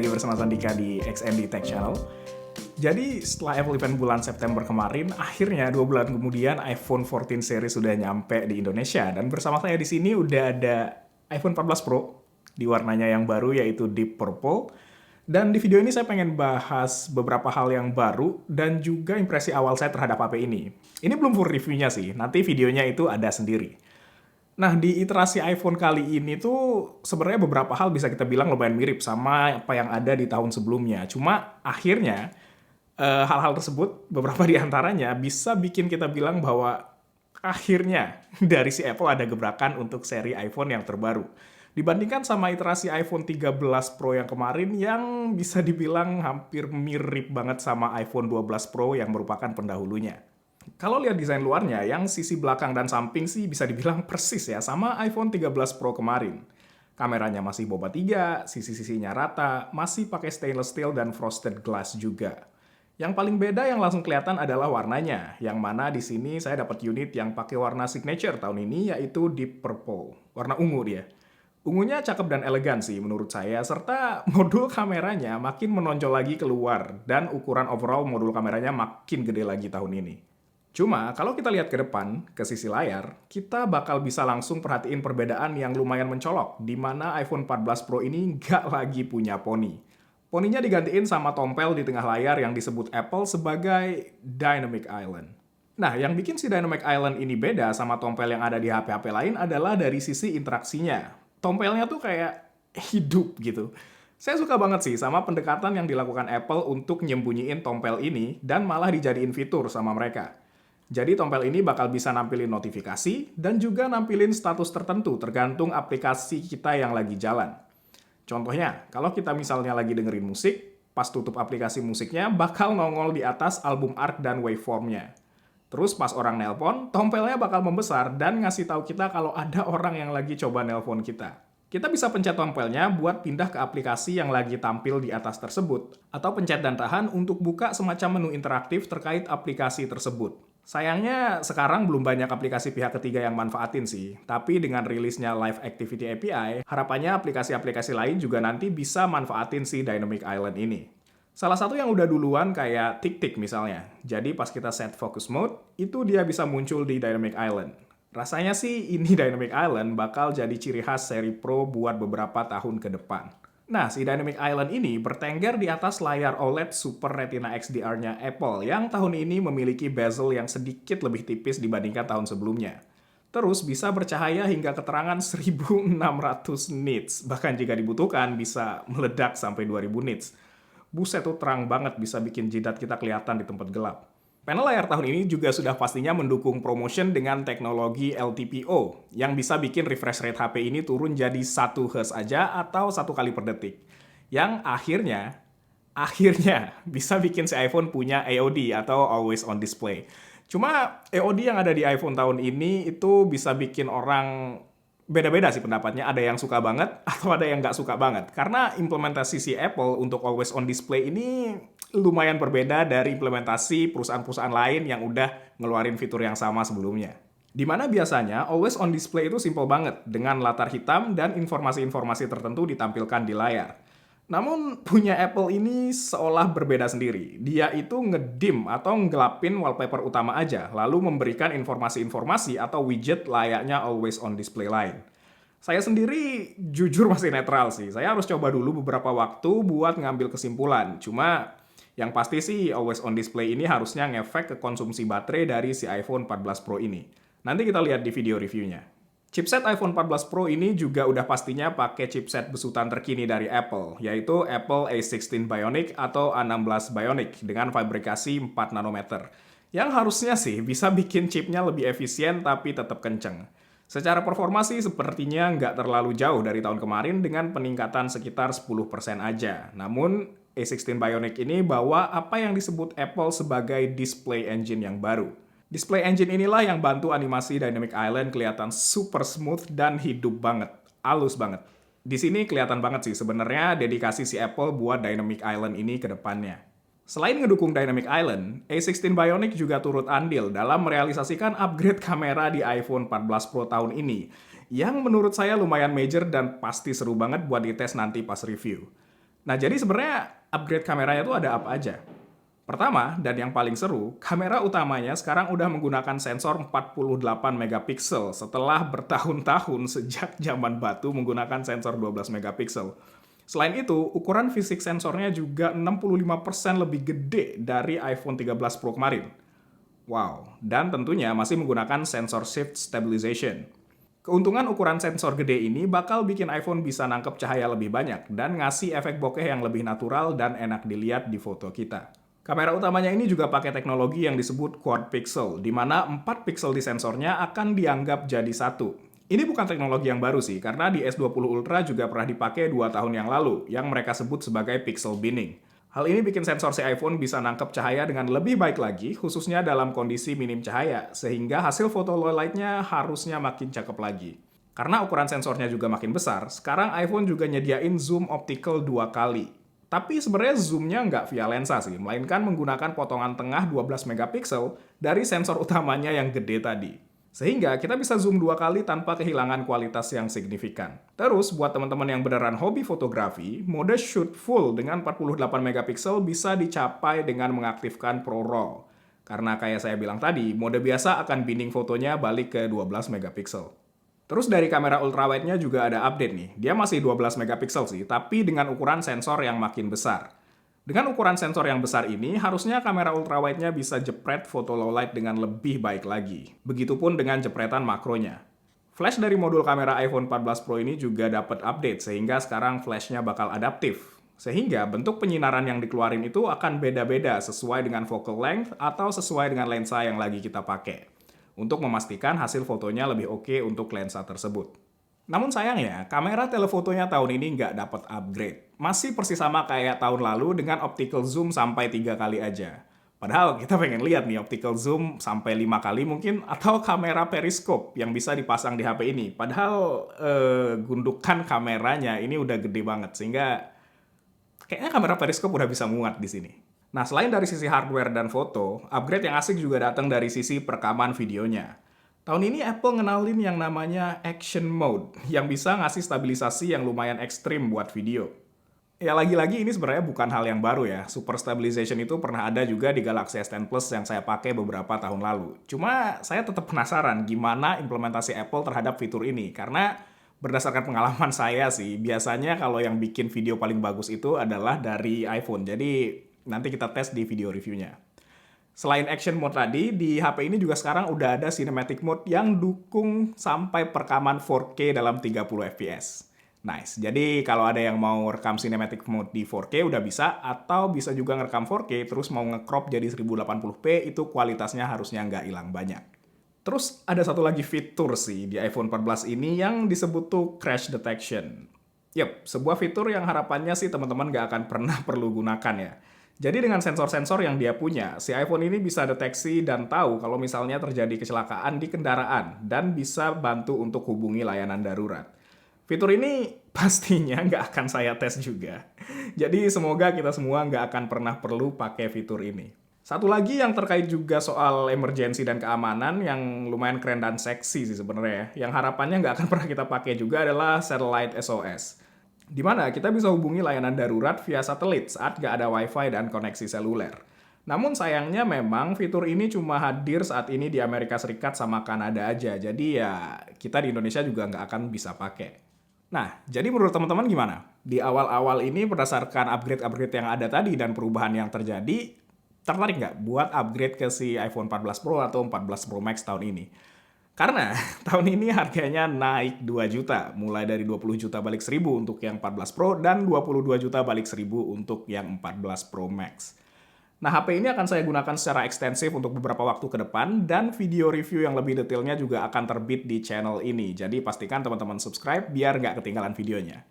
lagi bersama Sandika di XND Tech Channel. Jadi setelah Apple event bulan September kemarin, akhirnya 2 bulan kemudian iPhone 14 series sudah nyampe di Indonesia. Dan bersama saya di sini udah ada iPhone 14 Pro di warnanya yang baru yaitu Deep Purple. Dan di video ini saya pengen bahas beberapa hal yang baru dan juga impresi awal saya terhadap HP ini. Ini belum full reviewnya sih, nanti videonya itu ada sendiri. Nah, di iterasi iPhone kali ini tuh sebenarnya beberapa hal bisa kita bilang lumayan mirip sama apa yang ada di tahun sebelumnya. Cuma akhirnya hal-hal tersebut, beberapa di antaranya bisa bikin kita bilang bahwa akhirnya dari si Apple ada gebrakan untuk seri iPhone yang terbaru. Dibandingkan sama iterasi iPhone 13 Pro yang kemarin yang bisa dibilang hampir mirip banget sama iPhone 12 Pro yang merupakan pendahulunya. Kalau lihat desain luarnya, yang sisi belakang dan samping sih bisa dibilang persis ya sama iPhone 13 Pro kemarin. Kameranya masih Boba 3, sisi-sisinya rata, masih pakai stainless steel dan frosted glass juga. Yang paling beda yang langsung kelihatan adalah warnanya, yang mana di sini saya dapat unit yang pakai warna signature tahun ini yaitu Deep Purple, warna ungu dia. Ungunya cakep dan elegan sih menurut saya, serta modul kameranya makin menonjol lagi keluar, dan ukuran overall modul kameranya makin gede lagi tahun ini. Cuma, kalau kita lihat ke depan, ke sisi layar, kita bakal bisa langsung perhatiin perbedaan yang lumayan mencolok, di mana iPhone 14 Pro ini nggak lagi punya poni. Poninya digantiin sama tompel di tengah layar yang disebut Apple sebagai Dynamic Island. Nah, yang bikin si Dynamic Island ini beda sama tompel yang ada di HP-HP lain adalah dari sisi interaksinya. Tompelnya tuh kayak hidup gitu. Saya suka banget sih sama pendekatan yang dilakukan Apple untuk nyembunyiin tompel ini dan malah dijadiin fitur sama mereka. Jadi tompel ini bakal bisa nampilin notifikasi dan juga nampilin status tertentu tergantung aplikasi kita yang lagi jalan. Contohnya, kalau kita misalnya lagi dengerin musik, pas tutup aplikasi musiknya bakal nongol di atas album art dan waveformnya. Terus pas orang nelpon, tompelnya bakal membesar dan ngasih tahu kita kalau ada orang yang lagi coba nelpon kita. Kita bisa pencet tompelnya buat pindah ke aplikasi yang lagi tampil di atas tersebut, atau pencet dan tahan untuk buka semacam menu interaktif terkait aplikasi tersebut. Sayangnya sekarang belum banyak aplikasi pihak ketiga yang manfaatin sih, tapi dengan rilisnya Live Activity API, harapannya aplikasi-aplikasi lain juga nanti bisa manfaatin si Dynamic Island ini. Salah satu yang udah duluan kayak TickTick misalnya. Jadi pas kita set focus mode, itu dia bisa muncul di Dynamic Island. Rasanya sih ini Dynamic Island bakal jadi ciri khas seri Pro buat beberapa tahun ke depan. Nah, si Dynamic Island ini bertengger di atas layar OLED Super Retina XDR-nya Apple yang tahun ini memiliki bezel yang sedikit lebih tipis dibandingkan tahun sebelumnya. Terus bisa bercahaya hingga keterangan 1600 nits, bahkan jika dibutuhkan bisa meledak sampai 2000 nits. Buset tuh terang banget, bisa bikin jidat kita kelihatan di tempat gelap. Panel layar tahun ini juga sudah pastinya mendukung promotion dengan teknologi LTPO yang bisa bikin refresh rate HP ini turun jadi 1 Hz aja atau 1 kali per detik. Yang akhirnya bisa bikin si iPhone punya AOD atau Always On Display. Cuma AOD yang ada di iPhone tahun ini itu bisa bikin orang beda-beda sih pendapatnya, ada yang suka banget atau ada yang nggak suka banget. Karena implementasi si Apple untuk Always On Display ini lumayan berbeda dari implementasi perusahaan-perusahaan lain yang udah ngeluarin fitur yang sama sebelumnya. Dimana biasanya Always On Display itu simple banget, dengan latar hitam dan informasi-informasi tertentu ditampilkan di layar. Namun punya Apple ini seolah berbeda sendiri. Dia itu ngedim atau ngelapin wallpaper utama aja, lalu memberikan informasi-informasi atau widget layaknya Always On Display lain. Saya sendiri jujur masih netral sih. Saya harus coba dulu beberapa waktu buat ngambil kesimpulan. Cuma yang pasti sih Always On Display ini harusnya ngefek ke konsumsi baterai dari si iPhone 14 Pro ini. Nanti kita lihat di video reviewnya. Chipset iPhone 14 Pro ini juga udah pastinya pakai chipset besutan terkini dari Apple, yaitu Apple A16 Bionic atau A16 Bionic dengan fabrikasi 4 nanometer. Yang harusnya sih bisa bikin chipnya lebih efisien tapi tetap kenceng. Secara performa sih sepertinya nggak terlalu jauh dari tahun kemarin dengan peningkatan sekitar 10% aja. Namun A16 Bionic ini bawa apa yang disebut Apple sebagai display engine yang baru. Display engine inilah yang bantu animasi Dynamic Island kelihatan super smooth dan hidup banget, halus banget. Di sini kelihatan banget sih sebenarnya dedikasi si Apple buat Dynamic Island ini ke depannya. Selain ngedukung Dynamic Island, A16 Bionic juga turut andil dalam merealisasikan upgrade kamera di iPhone 14 Pro tahun ini, yang menurut saya lumayan major dan pasti seru banget buat dites nanti pas review. Nah, jadi sebenarnya upgrade kameranya itu ada apa aja? Pertama, dan yang paling seru, kamera utamanya sekarang udah menggunakan sensor 48 megapiksel setelah bertahun-tahun sejak zaman batu menggunakan sensor 12 megapiksel. Selain itu, ukuran fisik sensornya juga 65% lebih gede dari iPhone 13 Pro kemarin. Wow, dan tentunya masih menggunakan sensor shift stabilization. Keuntungan ukuran sensor gede ini bakal bikin iPhone bisa nangkep cahaya lebih banyak dan ngasih efek bokeh yang lebih natural dan enak dilihat di foto kita. Kamera utamanya ini juga pakai teknologi yang disebut quad pixel, di mana 4 pixel di sensornya akan dianggap jadi satu. Ini bukan teknologi yang baru sih, karena di S20 Ultra juga pernah dipakai 2 tahun yang lalu, yang mereka sebut sebagai pixel binning. Hal ini bikin sensor si iPhone bisa nangkep cahaya dengan lebih baik lagi, khususnya dalam kondisi minim cahaya, sehingga hasil foto low light-nya harusnya makin cakep lagi. Karena ukuran sensornya juga makin besar, sekarang iPhone juga nyediain zoom optical 2 kali. Tapi sebenarnya zoomnya nggak via lensa sih, melainkan menggunakan potongan tengah 12 megapiksel dari sensor utamanya yang gede tadi. Sehingga kita bisa zoom 2 kali tanpa kehilangan kualitas yang signifikan. Terus, buat teman-teman yang beneran hobi fotografi, mode shoot full dengan 48 megapiksel bisa dicapai dengan mengaktifkan Pro RAW. Karena kayak saya bilang tadi, mode biasa akan binning fotonya balik ke 12 megapiksel. Terus dari kamera ultrawide-nya juga ada update nih. Dia masih 12 megapiksel sih, tapi dengan ukuran sensor yang makin besar. Dengan ukuran sensor yang besar ini, harusnya kamera ultrawide-nya bisa jepret foto low light dengan lebih baik lagi. Begitupun dengan jepretan makronya. Flash dari modul kamera iPhone 14 Pro ini juga dapat update, sehingga sekarang flashnya bakal adaptif. Sehingga bentuk penyinaran yang dikeluarin itu akan beda-beda sesuai dengan focal length atau sesuai dengan lensa yang lagi kita pakai. Untuk memastikan hasil fotonya lebih oke untuk lensa tersebut. Namun sayangnya, kamera telefotonya tahun ini nggak dapat upgrade. Masih persis sama kayak tahun lalu dengan optical zoom sampai 3 kali aja. Padahal kita pengen lihat nih optical zoom sampai 5 kali mungkin, atau kamera periskop yang bisa dipasang di HP ini. Padahal gundukan kameranya ini udah gede banget, sehingga kayaknya kamera periskop udah bisa muat di sini. Nah, selain dari sisi hardware dan foto, upgrade yang asik juga datang dari sisi perekaman videonya. Tahun ini Apple ngenalin yang namanya Action Mode, yang bisa ngasih stabilisasi yang lumayan ekstrim buat video. Ya lagi-lagi ini sebenarnya bukan hal yang baru ya, Super Stabilization itu pernah ada juga di Galaxy S10 Plus yang saya pakai beberapa tahun lalu. Cuma saya tetap penasaran gimana implementasi Apple terhadap fitur ini, karena berdasarkan pengalaman saya sih, biasanya kalau yang bikin video paling bagus itu adalah dari iPhone, jadi nanti kita tes di video reviewnya. Selain action mode tadi, di HP ini juga sekarang udah ada cinematic mode yang dukung sampai perekaman 4K dalam 30 fps. Nice, jadi kalau ada yang mau rekam cinematic mode di 4K udah bisa, atau bisa juga ngerekam 4K terus mau nge-crop jadi 1080p, itu kualitasnya harusnya nggak hilang banyak. Terus ada satu lagi fitur sih di iPhone 14 ini yang disebut tuh crash detection. Yap, sebuah fitur yang harapannya sih teman-teman nggak akan pernah perlu gunakan ya. Jadi dengan sensor-sensor yang dia punya, si iPhone ini bisa deteksi dan tahu kalau misalnya terjadi kecelakaan di kendaraan dan bisa bantu untuk hubungi layanan darurat. Fitur ini pastinya nggak akan saya tes juga. Jadi semoga kita semua nggak akan pernah perlu pakai fitur ini. Satu lagi yang terkait juga soal emergency dan keamanan yang lumayan keren dan seksi sih sebenarnya ya. Yang harapannya nggak akan pernah kita pakai juga adalah Satellite SOS. Di mana kita bisa hubungi layanan darurat via satelit saat nggak ada wifi dan koneksi seluler. Namun sayangnya memang fitur ini cuma hadir saat ini di Amerika Serikat sama Kanada aja, jadi ya kita di Indonesia juga nggak akan bisa pakai. Nah, jadi menurut teman-teman gimana? Di awal-awal ini berdasarkan upgrade-upgrade yang ada tadi dan perubahan yang terjadi, tertarik nggak buat upgrade ke si iPhone 14 Pro atau 14 Pro Max tahun ini? Karena tahun ini harganya naik 2 juta, mulai dari 20 juta balik 1000 untuk yang 14 Pro dan 22 juta balik 1000 untuk yang 14 Pro Max. Nah, HP ini akan saya gunakan secara ekstensif untuk beberapa waktu ke depan, dan video review yang lebih detailnya juga akan terbit di channel ini. Jadi pastikan teman-teman subscribe biar nggak ketinggalan videonya.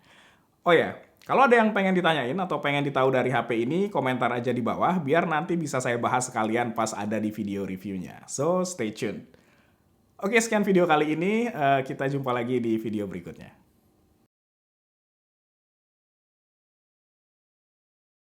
Oh ya, kalau ada yang pengen ditanyain atau pengen ditahu dari HP ini, komentar aja di bawah, biar nanti bisa saya bahas sekalian pas ada di video reviewnya. So, stay tuned. Oke, sekian video kali ini. Kita jumpa lagi di video berikutnya.